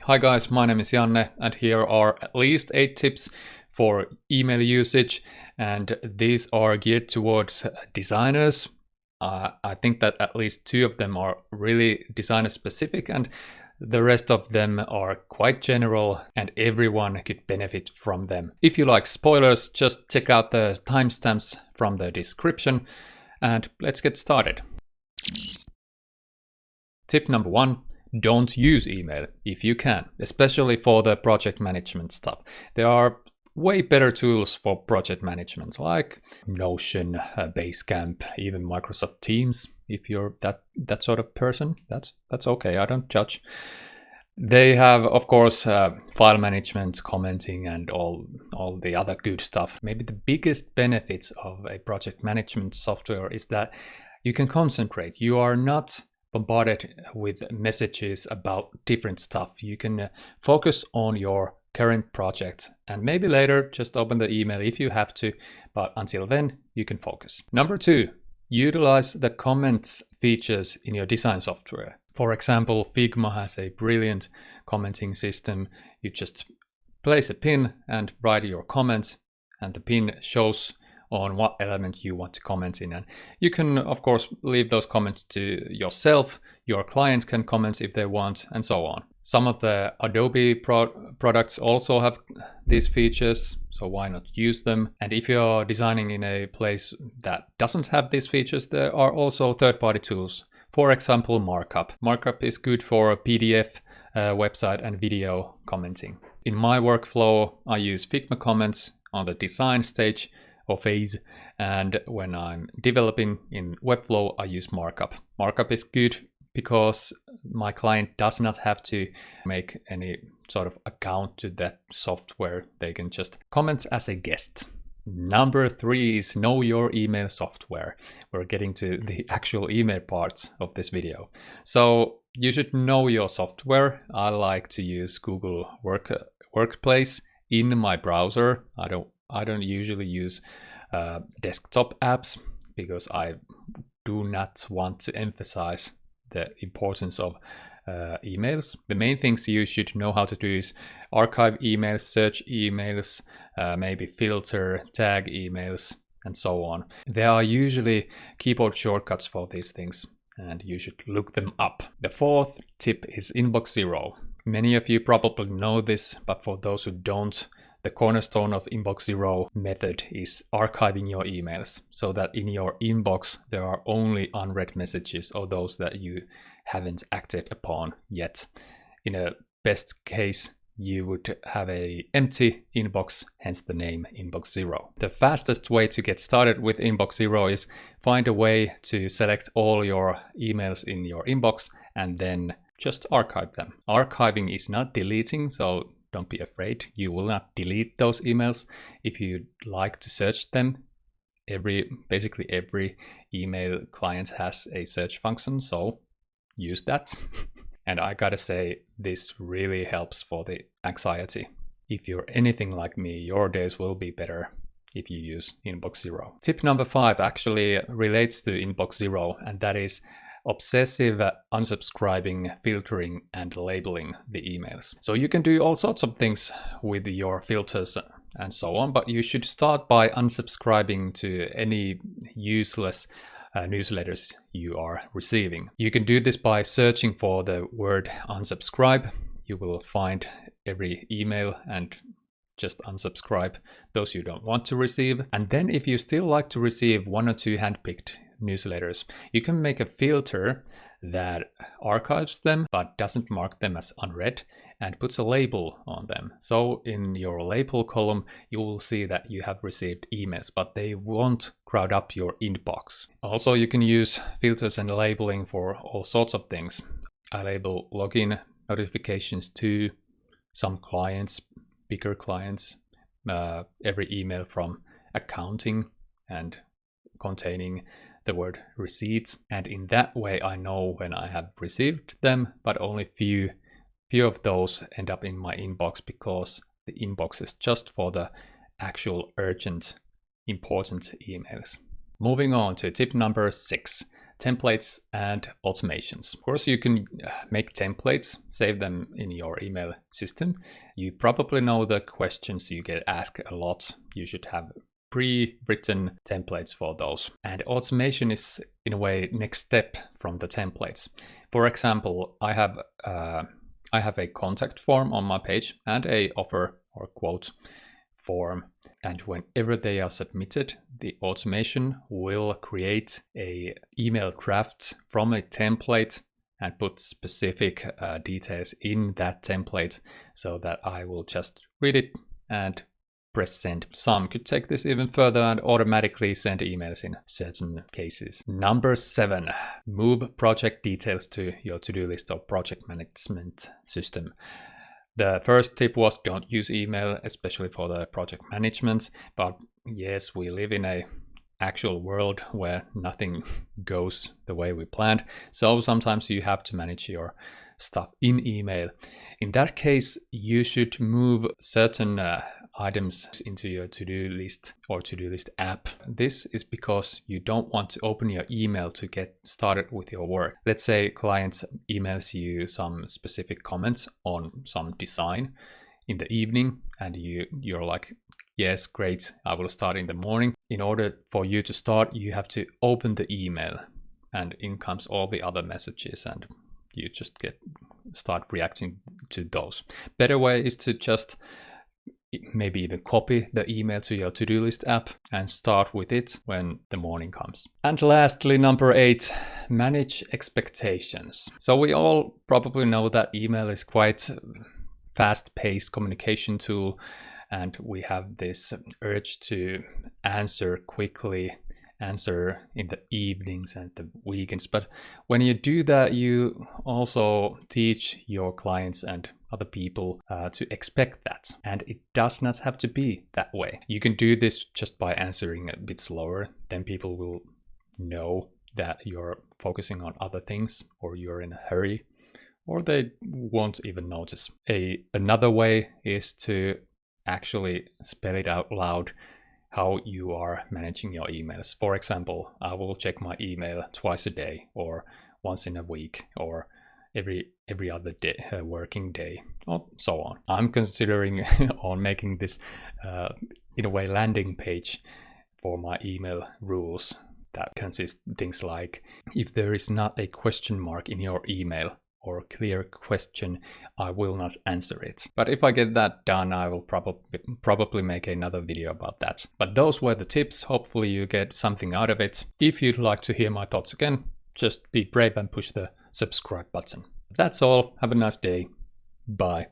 Hi guys, my name is Janne and here are at least 8 tips for email usage, and these are geared towards designers. I think that at least 2 of them are really designer specific and the rest of them are quite general and everyone could benefit from them. If you like spoilers, just check out the timestamps from the description and let's get started. Tip number 1. Don't use email if you can, especially for the project management stuff. There are way better tools for project management like Notion, Basecamp, even Microsoft Teams. If you're that sort of person, that's okay. I don't judge. They have, of course, file management, commenting, and all the other good stuff. Maybe the biggest benefits of a project management software is that you can concentrate. You are not bombarded with messages about different stuff. You can focus on your current project and maybe later just open the email if you have to, but until then you can focus. Number 2, utilize the comments features in your design software. For example, Figma has a brilliant commenting system. You just place a pin and write your comments and the pin shows on what element you want to comment in. And you can, of course, leave those comments to yourself. Your client can comment if they want, and so on. Some of the Adobe products also have these features, so why not use them? And if you're designing in a place that doesn't have these features, there are also third-party tools. For example, Markup. Markup is good for PDF, website, and video commenting. In my workflow, I use Figma comments on the design stage or phase, and when I'm developing in Webflow, I use Markup. Markup is good because my client does not have to make any sort of account to that software. They can just comment as a guest. Number 3 is know your email software. We're getting to the actual email parts of this video. So you should know your software. I like to use Google Workspace in my browser. I don't usually use desktop apps because I do not want to emphasize the importance of emails. The main things you should know how to do is archive emails, search emails, maybe filter, tag emails, and so on. There are usually keyboard shortcuts for these things and you should look them up. The 4th tip is Inbox Zero. Many of you probably know this, but for those who don't, the cornerstone of Inbox Zero method is archiving your emails so that in your inbox there are only unread messages or those that you haven't acted upon yet. In a best case, you would have an empty inbox, hence the name Inbox Zero. The fastest way to get started with Inbox Zero is find a way to select all your emails in your inbox and then just archive them. Archiving is not deleting, so don't be afraid, you will not delete those emails. If you like to search them, basically every email client has a search function, so use that. And I gotta say, this really helps for the anxiety. If you're anything like me, your days will be better if you use Inbox Zero. Tip number 5 actually relates to Inbox Zero, and that is obsessive unsubscribing, filtering, and labeling the emails. So you can do all sorts of things with your filters and so on, but you should start by unsubscribing to any useless newsletters you are receiving. You can do this by searching for the word unsubscribe. You will find every email and just unsubscribe those you don't want to receive. And then if you still like to receive 1 or 2 handpicked newsletters, you can make a filter that archives them but doesn't mark them as unread and puts a label on them. So in your label column, you will see that you have received emails, but they won't crowd up your inbox. Also, you can use filters and labeling for all sorts of things. I label login notifications to some clients, bigger clients, every email from accounting and containing the word receipts, and in that way I know when I have received them, but only few of those end up in my inbox because the inbox is just for the actual urgent, important emails. Moving on to tip number 6. templates and automations. Of course, you can make templates, save them in your email system. You probably know the questions you get asked a lot. You should have pre-written templates for those. And automation is, in a way, next step from the templates. For example, I have a contact form on my page and a offer or quote form, and whenever they are submitted, the automation will create a email draft from a template and put specific details in that template so that I will just read it and press send. Some could take this even further and automatically send emails in certain cases. Number 7, move project details to your to-do list or project management system. The first tip was don't use email, especially for the project management. But yes, we live in a actual world where nothing goes the way we planned. So sometimes you have to manage your stuff in email. In that case, you should move certain items into your to-do list or to-do list app. This is because you don't want to open your email to get started with your work. Let's say client emails you some specific comments on some design in the evening, and you're like, yes, great, I will start in the morning. In order for you to start, you have to open the email, and in comes all the other messages, and you just start reacting to those. Better way is to just maybe even copy the email to your to-do list app and start with it when the morning comes. And lastly, number 8, manage expectations. So we all probably know that email is quite fast-paced communication tool, and we have this urge to answer quickly, answer in the evenings and the weekends. But when you do that, you also teach your clients and other people to expect that. And it does not have to be that way. You can do this just by answering a bit slower. Then people will know that you're focusing on other things, or you're in a hurry, or they won't even notice. Another way is to actually spell it out loud how you are managing your emails. For example, I will check my email twice a day, or once in a week, or every other day, working day, or so on. I'm considering on making this in a way landing page for my email rules that consist things like, if there is not a question mark in your email or a clear question, I will not answer it. But if I get that done, I will probably make another video about that. But those were the tips. Hopefully you get something out of it. If you'd like to hear my thoughts again, just be brave and push the subscribe button. That's all. Have a nice day. Bye.